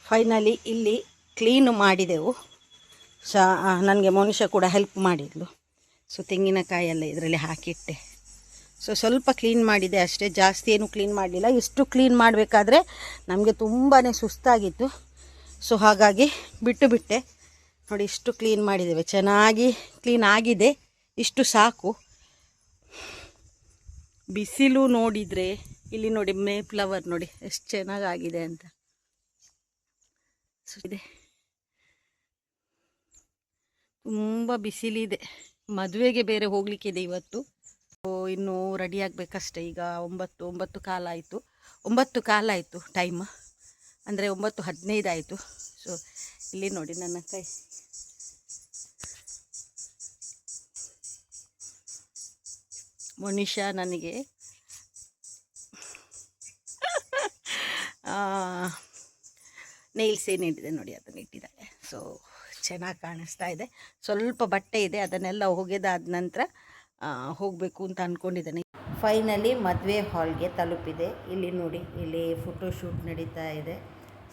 Finally ಇಲ್ಲಿ clean ಮಾಡಿದೆವು. ನನಗೆ ಮನುಷ್ಯ ಕೂಡ ಹೆಲ್ಪ್ ಮಾಡಿದ್ಲು. ಸೊ ತೆಂಗಿನಕಾಯಿ ಎಲ್ಲ ಇದರಲ್ಲಿ ಹಾಕಿಟ್ಟೆ. ಸೊ ಸ್ವಲ್ಪ ಕ್ಲೀನ್ ಮಾಡಿದೆ ಅಷ್ಟೇ, ಜಾಸ್ತಿ ಏನು ಕ್ಲೀನ್ ಮಾಡಲಿಲ್ಲ. ಇಷ್ಟು ಕ್ಲೀನ್ ಮಾಡಬೇಕಾದ್ರೆ ನಮಗೆ ತುಂಬಾ ಸುಸ್ತಾಗಿತ್ತು. ಸೊ ಹಾಗಾಗಿ ಬಿಟ್ಟೆ. ನೋಡಿ ಇಷ್ಟು ಕ್ಲೀನ್ ಮಾಡಿದ್ದೇವೆ, ಚೆನ್ನಾಗಿ ಕ್ಲೀನ್ ಆಗಿದೆ. ಇಷ್ಟು ಸಾಕು. ಬಿಸಿಲು ನೋಡಿದರೆ ಇಲ್ಲಿ ನೋಡಿ ಮೇ ಫ್ಲವರ್ ನೋಡಿ ಎಷ್ಟು ಚೆನ್ನಾಗಾಗಿದೆ ಅಂತ. ಸೊ ಇದೆ, ತುಂಬ ಬಿಸಿಲಿದೆ. ಮದುವೆಗೆ ಬೇರೆ ಹೋಗಲಿಕ್ಕಿದೆ ಇವತ್ತು. ಇನ್ನೂ ರೆಡಿ ಆಗಬೇಕಷ್ಟೆ. ಈಗ 9 ಕಾಲ ಆಯಿತು. 9 ಕಾಲ ಆಯಿತು ಟೈಮ್, ಅಂದರೆ 9:15 ಆಯಿತು. ಸೊ ಇಲ್ಲಿ ನೋಡಿ ನನ್ನ ಕೈ. ಮನುಷ್ಯ ನನಗೆ ನೇಲ್ಸ್ ಏನಿಟ್ಟಿದೆ ನೋಡಿ ಅದನ್ನು ಇಟ್ಟಿದ್ದಾಳೆ. ಸೊ ಚೆನ್ನಾಗಿ ಕಾಣಿಸ್ತಾ ಇದೆ. ಸ್ವಲ್ಪ ಬಟ್ಟೆ ಇದೆ, ಅದನ್ನೆಲ್ಲ ಒಗೆದಾದ ನಂತರ ಹೋಗಬೇಕು ಅಂತ ಅಂದ್ಕೊಂಡಿದ್ದೇನೆ. ಫೈನಲಿ ಮದುವೆ ಹಾಲ್ಗೆ ತಲುಪಿದೆ. ಇಲ್ಲಿ ನೋಡಿ, ಇಲ್ಲಿ ಫೋಟೋಶೂಟ್ ನಡೀತಾ ಇದೆ.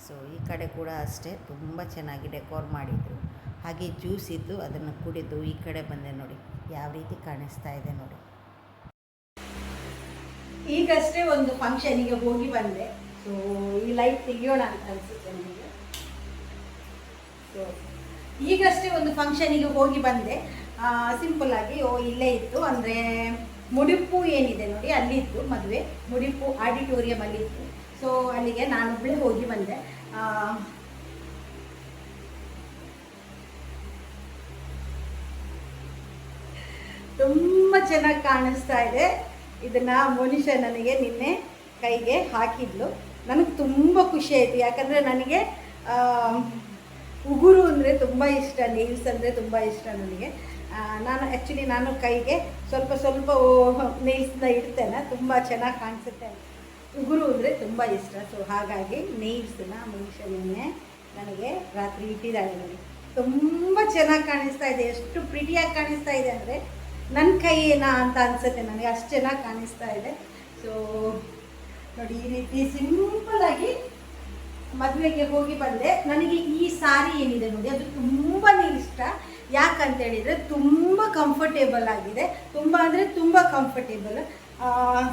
ಸೊ ಈ ಕಡೆ ಕೂಡ ಅಷ್ಟೇ, ತುಂಬ ಚೆನ್ನಾಗಿ ಡೆಕೋರ್ ಮಾಡಿದರು. ಹಾಗೆ ಜ್ಯೂಸ್ ಇದ್ದು ಅದನ್ನು ಕುಡಿದು ಈ ಕಡೆ ಬಂದೆ. ನೋಡಿ ಯಾವ ರೀತಿ ಕಾಣಿಸ್ತಾ ಇದೆ ನೋಡಿ. ಈಗಷ್ಟೇ ಒಂದು ಫಂಕ್ಷನಿಗೆ ಹೋಗಿ ಬಂದೆ. ಸೊ ಈ ಲೈಟ್ ತೆಗಿಯೋಣ ಅಂತ ಅನಿಸುತ್ತೆ ನನಗೆ. ಸೊ ಈಗಷ್ಟೇ ಒಂದು ಫಂಕ್ಷನಿಗೆ ಹೋಗಿ ಬಂದೆ. ಸಿಂಪಲ್ ಆಗಿ ಇಲ್ಲೇ ಇತ್ತು, ಅಂದರೆ ಮುಡಿಪು ಏನಿದೆ ನೋಡಿ ಅಲ್ಲಿತ್ತು ಮದುವೆ. ಮುಡಿಪು ಆಡಿಟೋರಿಯಂ ಅಲ್ಲಿತ್ತು. ಸೊ ಅಲ್ಲಿಗೆ ನಾನೊಬ್ಬಳೇ ಹೋಗಿ ಬಂದೆ. ತುಂಬ ಚೆನ್ನಾಗಿ ಕಾಣಿಸ್ತಾ ಇದೆ. ಇದನ್ನು ಮನುಷ್ಯ ನನಗೆ ನಿನ್ನೆ ಕೈಗೆ ಹಾಕಿದ್ಲು. ನನಗೆ ತುಂಬ ಖುಷಿ ಆಯಿತು. ಯಾಕಂದರೆ ನನಗೆ ಉಗುರು ಅಂದರೆ ತುಂಬ ಇಷ್ಟ, ನೇಲ್ಸ್ ಅಂದರೆ ತುಂಬ ಇಷ್ಟ ನನಗೆ. ನಾನು ಕೈಗೆ ಸ್ವಲ್ಪ ನೇಲ್ಸ್ನ ಇಡ್ತೇನೆ, ತುಂಬ ಚೆನ್ನಾಗಿ ಕಾಣಿಸುತ್ತೆ. ಉಗುರು ಅಂದರೆ ತುಂಬ ಇಷ್ಟ. ಸೊ ಹಾಗಾಗಿ ನೇಲ್ಸ್ನ ಮನುಷ್ಯನೇ ನನಗೆ ರಾತ್ರಿ ಇಟ್ಟಿದ್ದಾಳೆ. ನೋಡಿ ತುಂಬ ಚೆನ್ನಾಗಿ ಕಾಣಿಸ್ತಾ ಇದೆ. ಎಷ್ಟು ಪ್ರಿಟಿಯಾಗಿ ಕಾಣಿಸ್ತಾ ಇದೆ ಅಂದರೆ ನನ್ನ ಕೈ ಏನಾ ಅಂತ ಅನಿಸುತ್ತೆ ನನಗೆ, ಅಷ್ಟು ಚೆನ್ನಾಗಿ ಕಾಣಿಸ್ತಾ ಇದೆ. ಸೊ ನೋಡಿ ಈ ರೀತಿ ಸಿಂಪಲ್ಲಾಗಿ ಮದುವೆಗೆ ಹೋಗಿ ಬಂದೆ. ನನಗೆ ಈ ಸಾರಿ ಏನಿದೆ ನೋಡಿ ಅದು ತುಂಬಾ ಇಷ್ಟ. ಯಾಕಂತೇಳಿದರೆ ತುಂಬ ಕಂಫರ್ಟೇಬಲ್ ಆಗಿದೆ. ತುಂಬ ಅಂದರೆ ತುಂಬ ಕಂಫರ್ಟೇಬಲ್.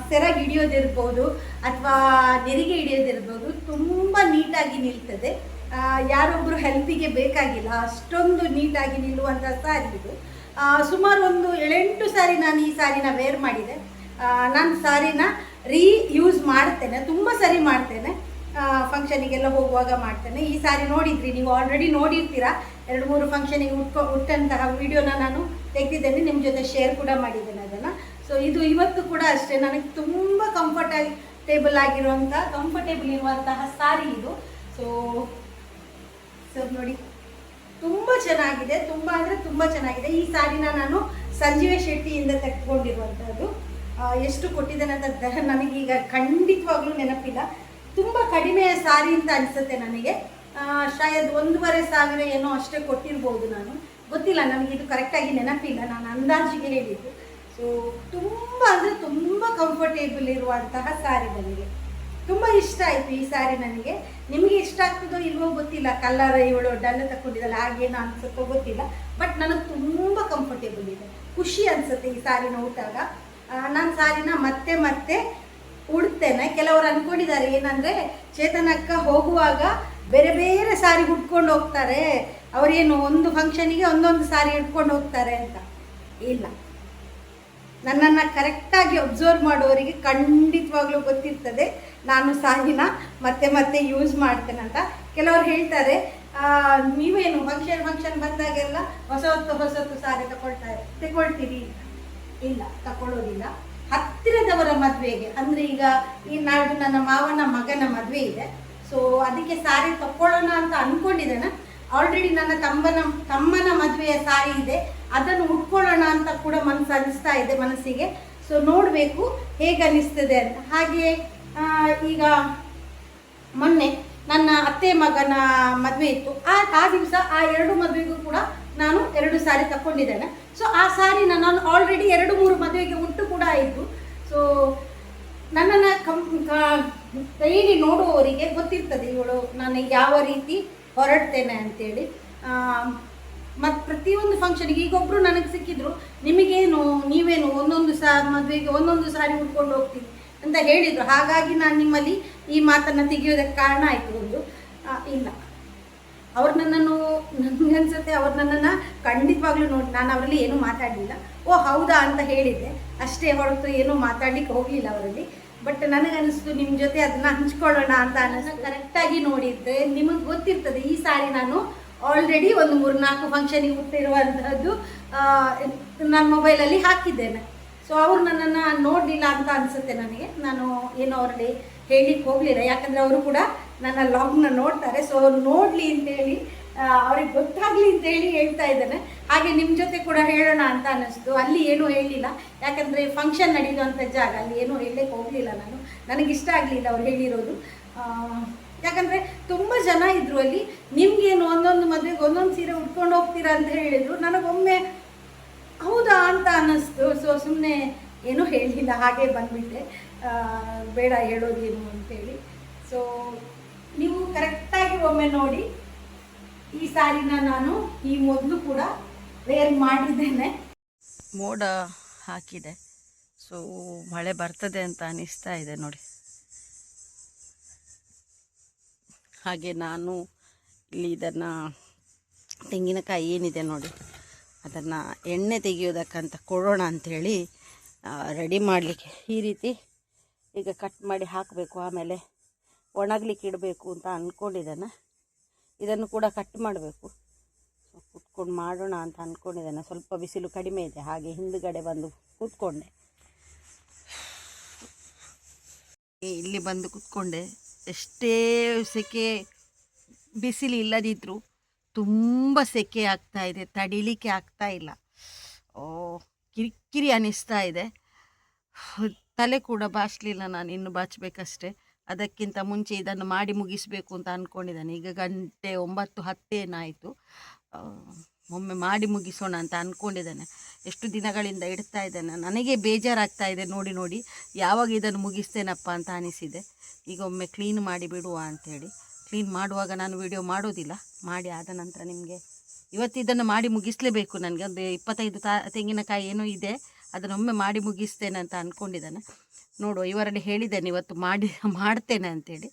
ಸೆರಗಿ ಹಿಡಿಯೋದಿರ್ಬೋದು ಅಥವಾ ನೆರಿಗೆ ಹಿಡಿಯೋದಿರ್ಬೋದು, ತುಂಬ ನೀಟಾಗಿ ನಿಲ್ತದೆ. ಯಾರೊಬ್ಬರು ಹೆಲ್ಪಿಗೆ ಬೇಕಾಗಿಲ್ಲ, ಅಷ್ಟೊಂದು ನೀಟಾಗಿ ನಿಲ್ಲುವಂಥ ಸಾರಿ ಇದು. ಸುಮಾರು ಒಂದು 7-8 ಸಾರಿ ನಾನು ಈ ಸಾರಿನ ವೇರ್ ಮಾಡಿದೆ. ನಾನು ಸಾರಿನ ಯೂಸ್ ಮಾಡ್ತೇನೆ, ತುಂಬ ಸರಿ ಮಾಡ್ತೇನೆ. ಫಂಕ್ಷನಿಗೆಲ್ಲ ಹೋಗುವಾಗ ಮಾಡ್ತೇನೆ. ಈ ಸಾರಿ ನೋಡಿದ್ರಿ ನೀವು, ಆಲ್ರೆಡಿ ನೋಡಿರ್ತೀರಾ. 2-3 ಫಂಕ್ಷನಿಗೆ ಉಟ್ಟಂತಹ ವಿಡಿಯೋನ ನಾನು ತೆಗೆದಿದ್ದೇನೆ, ನಿಮ್ಮ ಜೊತೆ ಶೇರ್ ಕೂಡ ಮಾಡಿದ್ದೇನೆ ಅದನ್ನು. ಸೊ ಇದು ಇವತ್ತು ಕೂಡ ಅಷ್ಟೇ ನನಗೆ ತುಂಬ ಕಂಫರ್ಟೇಬಲ್ ಇರುವಂತಹ ಸಾರಿ ಇದು. ಸೊ ನೋಡಿ ತುಂಬ ಚೆನ್ನಾಗಿದೆ, ತುಂಬ ಅಂದರೆ ತುಂಬ ಚೆನ್ನಾಗಿದೆ. ಈ ಸಾರಿನ ನಾನು ಸಂಜೀವ ಶೆಟ್ಟಿಯಿಂದ ತೆಗೆದುಕೊಂಡಿರುವಂಥದ್ದು. ಎಷ್ಟು ಕೊಟ್ಟಿದ್ದೇನೆ ಅಂತ ನನಗೀಗ ಖಂಡಿತವಾಗ್ಲೂ ನೆನಪಿಲ್ಲ. ತುಂಬ ಕಡಿಮೆ ಸಾರಿ ಅಂತ ಅನಿಸುತ್ತೆ ನನಗೆ. ಶಾಯದ್ 1,500 ಏನೋ ಅಷ್ಟೇ ಕೊಟ್ಟಿರ್ಬೋದು, ನಾನು ಗೊತ್ತಿಲ್ಲ, ನನಗೆ ಇದು ಕರೆಕ್ಟಾಗಿ ನೆನಪಿಲ್ಲ, ನಾನು ಅಂದಾಜಿಗೆ ಹೇಳಿದ್ದು. ಸೊ ತುಂಬ ಅಂದರೆ ತುಂಬ ಕಂಫರ್ಟೇಬಲ್ ಇರುವಂತಹ ಸಾರಿ ನನಗೆ ತುಂಬ ಇಷ್ಟ ಆಯಿತು ಈ ಸಾರಿ ನನಗೆ. ನಿಮಗೆ ಇಷ್ಟ ಆಗ್ತದೋ ಇಲ್ವೋ ಗೊತ್ತಿಲ್ಲ, ಕಲ್ಲರ್ ಇವಳು ಡಲ್ ತಗೊಂಡಿದ್ದಲ್ಲ ಹಾಗೇನೋ ಅನ್ಸುತ್ತೋ ಗೊತ್ತಿಲ್ಲ, ಬಟ್ ನನಗೆ ತುಂಬ ಕಂಫರ್ಟೇಬಲ್ ಇದೆ, ಖುಷಿ ಅನಿಸುತ್ತೆ ಈ ಸಾರಿನ ಉಟ್ಟಾಗ. ನಾನು ಸಾರಿನ ಮತ್ತೆ ಉಡ್ತೇನೆ. ಕೆಲವರು ಅಂದ್ಕೊಂಡಿದ್ದಾರೆ ಏನಂದರೆ ಚೇತನಕ್ಕ ಹೋಗುವಾಗ ಬೇರೆ ಬೇರೆ ಸಾರಿ ಉಟ್ಕೊಂಡು ಹೋಗ್ತಾರೆ, ಅವರೇನು ಒಂದು ಫಂಕ್ಷನಿಗೆ ಒಂದೊಂದು ಸಾರಿ ಉಟ್ಕೊಂಡು ಹೋಗ್ತಾರೆ ಅಂತ. ಇಲ್ಲ, ನನ್ನನ್ನು ಕರೆಕ್ಟಾಗಿ ಅಬ್ಸರ್ವ್ ಮಾಡೋರಿಗೆ ಖಂಡಿತವಾಗ್ಲೂ ಗೊತ್ತಿರ್ತದೆ ನಾನು ಸಾರಿನ ಮತ್ತೆ ಯೂಸ್ ಮಾಡ್ತೇನೆ ಅಂತ. ಕೆಲವರು ಹೇಳ್ತಾರೆ ನೀವೇನು ಫಂಕ್ಷನ್ ಬಂದಾಗೆಲ್ಲ ಹೊಸತ್ತು ಸಾರಿ ತಗೊಳ್ತೀರಿ. ಇಲ್ಲ, ತಗೊಳ್ಳೋದಿಲ್ಲ. ಹತ್ತಿರದವರ ಮದುವೆಗೆ, ಅಂದರೆ ಈಗ ಈ ನಾಡು ನನ್ನ ಮಾವನ ಮಗನ ಮದುವೆ ಇದೆ. ಸೊ ಅದಕ್ಕೆ ಸಾರಿ ತಗೊಳ್ಳೋಣ ಅಂತ ಅಂದ್ಕೊಂಡಿದ್ದೇನೆ. ಆಲ್ರೆಡಿ ನನ್ನ ತಮ್ಮನ ಮದುವೆಯ ಸಾರಿ ಇದೆ, ಅದನ್ನು ಉಟ್ಕೊಳ್ಳೋಣ ಅಂತ ಕೂಡ ಅನಿಸ್ತಾ ಇದೆ ಮನಸ್ಸಿಗೆ. ಸೊ ನೋಡಬೇಕು ಹೇಗೆ ಅನಿಸ್ತದೆ ಅಂತ. ಹಾಗೆ ಈಗ ಮೊನ್ನೆ ನನ್ನ ಅತ್ತೆ ಮಗನ ಮದುವೆ ಇತ್ತು. ಆ ದಿವಸ ಆ 2 ಮದುವೆಗೂ ಕೂಡ ನಾನು 2 ಸಾರಿ ತಗೊಂಡಿದ್ದೇನೆ. ಸೊ ಆ ಸಾರಿನ ನಾನು ಆಲ್ರೆಡಿ 2-3 ಮದುವೆಗೆ ಉಟ್ಟು ಕೂಡ ಆಯಿತು. ಸೊ ನನ್ನನ್ನು ಡೈಲಿ ನೋಡುವವರಿಗೆ ಗೊತ್ತಿರ್ತದೆ ಇವಳು ನಾನು ಯಾವ ರೀತಿ ಹೊರಡ್ತೇನೆ ಅಂತೇಳಿ. ಮತ್ತು ಪ್ರತಿಯೊಂದು ಫಂಕ್ಷನಿಗೆ ಈಗೊಬ್ಬರು ನನಗೆ ಸಿಕ್ಕಿದ್ರು, ನಿಮಗೇನು ನೀವೇನು ಒಂದೊಂದು ಮದುವೆಗೆ ಒಂದೊಂದು ಸಾರಿ ಉಟ್ಕೊಂಡು ಹೋಗ್ತೀನಿ ಅಂತ ಹೇಳಿದರು. ಹಾಗಾಗಿ ನಾನು ನಿಮ್ಮಲ್ಲಿ ಈ ಮಾತನ್ನು ತೆಗೆಯೋದಕ್ಕೆ ಕಾರಣ ಆಯಿತು. ಒಂದು ಇಲ್ಲ, ಅವ್ರು ನನ್ನನ್ನು ನನಗನ್ಸುತ್ತೆ ಅವ್ರು ನನ್ನನ್ನು ಖಂಡಿತವಾಗ್ಲೂ ನೋಡಿ, ನಾನು ಅವರಲ್ಲಿ ಏನೂ ಮಾತಾಡಲಿಲ್ಲ. ಓ ಹೌದಾ ಅಂತ ಹೇಳಿದ್ದೆ ಅಷ್ಟೇ ಹೊರತು ಏನೂ ಮಾತಾಡ್ಲಿಕ್ಕೆ ಹೋಗಲಿಲ್ಲ ಅವರಲ್ಲಿ. ಬಟ್ ನನಗನ್ನಿಸ್ತು ನಿಮ್ಮ ಜೊತೆ ಅದನ್ನು ಹಂಚ್ಕೊಳ್ಳೋಣ ಅಂತ ಅನ್ನಿಸ್ತು. ಕರೆಕ್ಟಾಗಿ ನೋಡಿದ್ದೆ ನಿಮಗೆ ಗೊತ್ತಿರ್ತದೆ, ಈ ಸಾರಿ ನಾನು ಆಲ್ರೆಡಿ ಒಂದು 3-4 ಫಂಕ್ಷನಿಗೆ ಹುಟ್ಟಿರುವಂಥದ್ದು ನನ್ನ ಮೊಬೈಲಲ್ಲಿ ಹಾಕಿದ್ದೇನೆ. ಸೊ ಅವರು ನನ್ನನ್ನು ನೋಡಲಿಲ್ಲ ಅಂತ ಅನಿಸುತ್ತೆ ನನಗೆ. ನಾನು ಏನೋ ಅವರಲ್ಲಿ ಹೇಳಲಿಕ್ಕೆ ಹೋಗಲಿಲ್ಲ, ಯಾಕಂದರೆ ಅವರು ಕೂಡ ನನ್ನ ಲಾಗ್ನ ನೋಡ್ತಾರೆ. ಸೊ ಅವ್ರು ನೋಡಲಿ ಅಂತೇಳಿ, ಅವ್ರಿಗೆ ಗೊತ್ತಾಗಲಿ ಅಂತೇಳಿ ಹೇಳ್ತಾ ಇದ್ದೇನೆ. ಹಾಗೆ ನಿಮ್ಮ ಜೊತೆ ಕೂಡ ಹೇಳೋಣ ಅಂತ ಅನ್ನಿಸ್ತು. ಅಲ್ಲಿ ಏನೂ ಹೇಳಲಿಲ್ಲ, ಯಾಕಂದರೆ ಫಂಕ್ಷನ್ ನಡೆಯುವಂಥ ಜಾಗ, ಅಲ್ಲಿ ಏನೂ ಹೇಳಲಿಕ್ಕೆ ಹೋಗಲಿಲ್ಲ ನಾನು. ನನಗಿಷ್ಟ ಆಗಲಿಲ್ಲ ಅವ್ರು ಹೇಳಿರೋದು. ಯಾಕಂದರೆ ತುಂಬ ಜನ ಇದ್ದರು ಅಲ್ಲಿ. ನಿಮಗೇನು ಒಂದೊಂದು ಮದುವೆಗೆ ಒಂದೊಂದು ಸೀರೆ ಉಟ್ಕೊಂಡು ಹೋಗ್ತೀರಾ ಅಂತ ಹೇಳಿದರು. ನನಗೊಮ್ಮೆ ಹೌದಾ ಅಂತ ಅನ್ನಿಸ್ತು. ಸೊ ಸುಮ್ಮನೆ ಏನೂ ಹೇಳಲಿಲ್ಲ, ಹಾಗೆ ಬಂದುಬಿಟ್ಟೆ, ಬೇಡ ಹೇಳೋದೇನು ಅಂತೇಳಿ. ಸೊ ನೀವು ಕರೆಕ್ಟಾಗಿ ಒಮ್ಮೆ ನೋಡಿ, ಈ ಸಾರಿನ ನಾನು ಈ ಮೊದಲು ಕೂಡ ವೇರ್ ಮಾಡಿದ್ದೇನೆ. ಮೋಡ ಹಾಕಿದೆ, ಸೊ ಮಳೆ ಬರ್ತದೆ ಅಂತ ಅನಿಸ್ತಾ ಇದೆ ನೋಡಿ. ಹಾಗೆ ನಾನು ಇಲ್ಲಿ ಇದನ್ನು ತೆಂಗಿನಕಾಯಿ ಏನಿದೆ ನೋಡಿ, ಅದನ್ನು ಎಣ್ಣೆ ತೆಗೆಯೋದಕ್ಕಂತ ಕೊಡೋಣ ಅಂಥೇಳಿ ರೆಡಿ ಮಾಡಲಿಕ್ಕೆ ಈ ರೀತಿ ಈಗ ಕಟ್ ಮಾಡಿ ಹಾಕಬೇಕು. ಆಮೇಲೆ ಒಣಗಲಿಕ್ಕೆ ಇಡಬೇಕು ಅಂತ ಅಂದ್ಕೊಂಡಿದ್ದೇನೆ. ಇದನ್ನು ಕೂಡ ಕಟ್ ಮಾಡಬೇಕು. ಸೊ ಕೂತ್ಕೊಂಡು ಮಾಡೋಣ ಅಂತ ಅಂದ್ಕೊಂಡಿದ್ದೇನೆ. ಸ್ವಲ್ಪ ಬಿಸಿಲು ಕಡಿಮೆ ಇದೆ, ಹಾಗೆ ಹಿಂದುಗಡೆ ಬಂದು ಕೂತ್ಕೊಂಡೆ. ಇಲ್ಲಿ ಬಂದು ಕೂತ್ಕೊಂಡೆ. ಎಷ್ಟೇ ಸೆಕೆ ಬಿಸಿಲು ಇಲ್ಲದಿದ್ದರೂ ತುಂಬ ಸೆಕೆ ಆಗ್ತಾ ಇದೆ, ತಡಿಲಿಕ್ಕೆ ಆಗ್ತಾ ಇಲ್ಲ. ಕಿರಿಕಿರಿ ಅನ್ನಿಸ್ತಾ ಇದೆ. ತಲೆ ಕೂಡ ಬಾಚಲಿಲ್ಲ, ನಾನು ಇನ್ನು ಬಾಚಬೇಕಷ್ಟೆ. ಅದಕ್ಕಿಂತ ಮುಂಚೆ ಇದನ್ನು ಮಾಡಿ ಮುಗಿಸಬೇಕು ಅಂತ ಅಂದ್ಕೊಂಡಿದ್ದಾನೆ. ಈಗ ಗಂಟೆ 9-10 ಏನಾಯಿತು. ಒಮ್ಮೆ ಮಾಡಿ ಮುಗಿಸೋಣ ಅಂತ ಅಂದ್ಕೊಂಡಿದ್ದಾನೆ. ಎಷ್ಟು ದಿನಗಳಿಂದ ಇಡ್ತಾ ಇದ್ದಾನೆ. ನನಗೆ ಬೇಜಾರಾಗ್ತಾ ಇದೆ ನೋಡಿ ನೋಡಿ, ಯಾವಾಗ ಇದನ್ನು ಮುಗಿಸ್ತೇನಪ್ಪ ಅಂತ ಅನಿಸಿದೆ. ಈಗ ಒಮ್ಮೆ ಕ್ಲೀನ್ ಮಾಡಿ ಬಿಡುವ ಅಂಥೇಳಿ. ಕ್ಲೀನ್ ಮಾಡುವಾಗ ನಾನು ವಿಡಿಯೋ ಮಾಡೋದಿಲ್ಲ, ಮಾಡಿ ಆದ ನಂತರ ನಿಮಗೆ ಇವತ್ತು ಇದನ್ನು ಮಾಡಿ ಮುಗಿಸಲೇಬೇಕು. ನನಗೆ ಒಂದು 25 ತೆಂಗಿನಕಾಯಿ ಏನೋ ಇದೆ, ಅದನ್ನೊಮ್ಮೆ ಮಾಡಿ ಮುಗಿಸ್ತೇನೆ ಅಂತ ಅಂದ್ಕೊಂಡಿದ್ದಾನೆ. ನೋಡುವ, ಇವರಲ್ಲಿ ಹೇಳಿದ್ದೇನೆ ಇವತ್ತು ಮಾಡ್ತೇನೆ ಅಂಥೇಳಿ.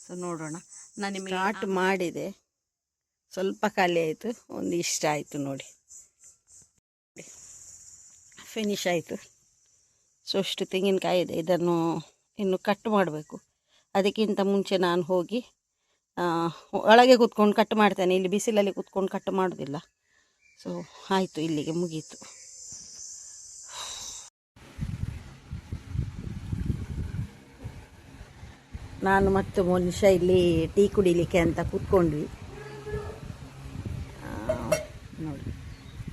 ಸೊ ನೋಡೋಣ. ನಾನು ನಿಮಗೆ ಸ್ಟಾರ್ಟ್ ಮಾಡಿದೆ, ಸ್ವಲ್ಪ ಖಾಲಿ ಆಯಿತು, ಒಂದು ಇಷ್ಟ ಆಯಿತು ನೋಡಿ, ಫಿನಿಶ್ ಆಯಿತು. ಸೊ ಅಷ್ಟು ತೆಂಗಿನಕಾಯಿ ಇದೆ, ಇದನ್ನು ಇನ್ನು ಕಟ್ ಮಾಡಬೇಕು. ಅದಕ್ಕಿಂತ ಮುಂಚೆ ನಾನು ಹೋಗಿ ಒಳಗೆ ಕೂತ್ಕೊಂಡು ಕಟ್ ಮಾಡ್ತೇನೆ. ಇಲ್ಲಿ ಬಿಸಿಲಲ್ಲಿ ಕೂತ್ಕೊಂಡು ಕಟ್ ಮಾಡೋದಿಲ್ಲ. ಸೊ ಆಯಿತು, ಇಲ್ಲಿಗೆ ಮುಗೀತು. ನಾನು ಮತ್ತು ಮನುಷ್ಯ ಇಲ್ಲಿ ಟೀ ಕುಡಿಲಿಕ್ಕೆ ಅಂತ ಕೂತ್ಕೊಂಡ್ವಿ. ನೋಡಿ,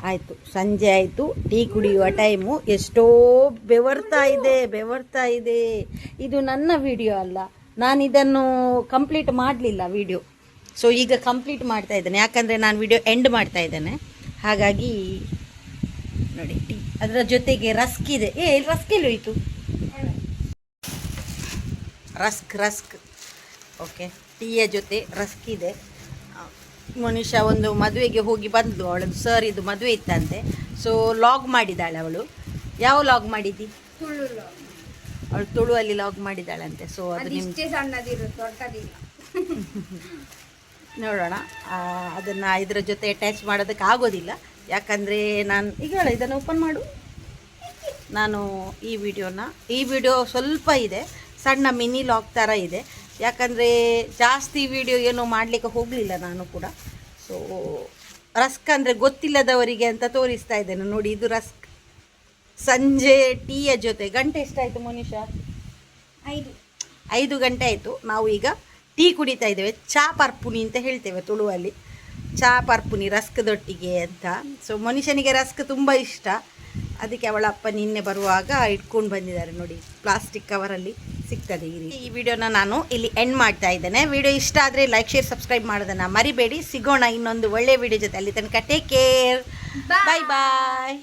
ಆಯಿತು, ಸಂಜೆ ಆಯಿತು, ಟೀ ಕುಡಿಯುವ ಟೈಮು. ಎಷ್ಟೋ ಬೆವರ್ತಾ ಇದೆ. ಇದು ನನ್ನ ವಿಡಿಯೋ ಅಲ್ಲ, ನಾನು ಇದನ್ನು ಕಂಪ್ಲೀಟ್ ಮಾಡಲಿಲ್ಲ ವಿಡಿಯೋ. ಸೊ ಈಗ ಕಂಪ್ಲೀಟ್ ಮಾಡ್ತಾ ಇದ್ದೇನೆ, ಯಾಕಂದರೆ ನಾನು ವಿಡಿಯೋ ಎಂಡ್ ಮಾಡ್ತಾ ಇದ್ದೇನೆ. ಹಾಗಾಗಿ ನೋಡಿ, ಟೀ ಅದರ ಜೊತೆಗೆ ರಸ್ಕ್ ಇದೆ. ರಸ್ಕ್ ಎಲ್ಲಿ ಹೋಯಿತು? ರಸ್ಕ್ ಓಕೆ, ಟೀಯ ಜೊತೆ ರಸ್ಕ್ ಇದೆ. ಮನುಷ್ಯ ಒಂದು ಮದುವೆಗೆ ಹೋಗಿ ಬಂದು, ಅವಳದು ಸರ್ ಇದು ಮದುವೆ ಇತ್ತಂತೆ. ಸೊ ಲಾಗ್ ಮಾಡಿದ್ದಾಳೆ ಅವಳು. ಯಾವ ಲಾಗ್ ಮಾಡಿದ್ದಿ? ಅವಳು ತುಳುವಲ್ಲಿ ಲಾಗ್ ಮಾಡಿದ್ದಾಳಂತೆ. ಸೊ ಅದು ನಿಮಗೆ ನೋಡೋಣ. ಅದನ್ನು ಇದರ ಜೊತೆ ಅಟ್ಯಾಚ್ ಮಾಡೋದಕ್ಕೆ ಆಗೋದಿಲ್ಲ, ಯಾಕಂದರೆ ನಾನು ಈಗ ಇದನ್ನು ಓಪನ್ ಮಾಡು. ನಾನು ಈ ವಿಡಿಯೋ ಸ್ವಲ್ಪ ಇದೆ, ಸಣ್ಣ ಮಿನಿ ಲಾಗ್ ಥರ ಇದೆ. ಯಾಕಂದರೆ ಜಾಸ್ತಿ ವಿಡಿಯೋ ಏನೋ ಮಾಡಲಿಕ್ಕೆ ಹೋಗಲಿಲ್ಲ ನಾನು ಕೂಡ. ಸೊ ರಸ್ಕ್ ಅಂದರೆ ಗೊತ್ತಿಲ್ಲದವರಿಗೆ ಅಂತ ತೋರಿಸ್ತಾ ಇದ್ದೇನೆ ನೋಡಿ. ಇದು ರಸ್ಕ್ ಸಂಜೆ ಟೀಯ ಜೊತೆ. ಗಂಟೆ ಎಷ್ಟಾಯಿತು ಮನುಷ್ಯ? 5 ಗಂಟೆ ಆಯಿತು. ನಾವು ಈಗ ಟೀ ಕುಡಿತಾ ಇದ್ದೇವೆ. ಚಾ ಪರ್ಪುನಿ ಅಂತ ಹೇಳ್ತೇವೆ ತುಳುವಲ್ಲಿ, ಚಾ ಪರ್ಪುನಿ ರಸ್ಕ್ದೊಟ್ಟಿಗೆ ಅಂತ. ಸೊ ಮನುಷ್ಯನಿಗೆ ರಸ್ಕ್ ತುಂಬ ಇಷ್ಟ, ಅದಕ್ಕೆ ಅವಳ ಅಪ್ಪ ನಿನ್ನೆ ಬರುವಾಗ ಇಟ್ಕೊಂಡು ಬಂದಿದ್ದಾರೆ ನೋಡಿ, ಪ್ಲಾಸ್ಟಿಕ್ ಕವರಲ್ಲಿ ಸಿಗ್ತದೆ ಈ ರೀತಿ. ಈ ವಿಡಿಯೋನ ನಾನು ಇಲ್ಲಿ ಎಂಡ್ ಮಾಡ್ತಾ ಇದ್ದೇನೆ. ವಿಡಿಯೋ ಇಷ್ಟ ಆದರೆ ಲೈಕ್, ಶೇರ್, ಸಬ್ಸ್ಕ್ರೈಬ್ ಮಾಡೋದನ್ನು ಮರಿಬೇಡಿ. ಸಿಗೋಣ ಇನ್ನೊಂದು ಒಳ್ಳೆ ವಿಡಿಯೋ ಜೊತೆ. ಅಲ್ಲಿ ತನಕ ಟೇಕ್ ಕೇರ್, ಬಾಯ್ ಬಾಯ್.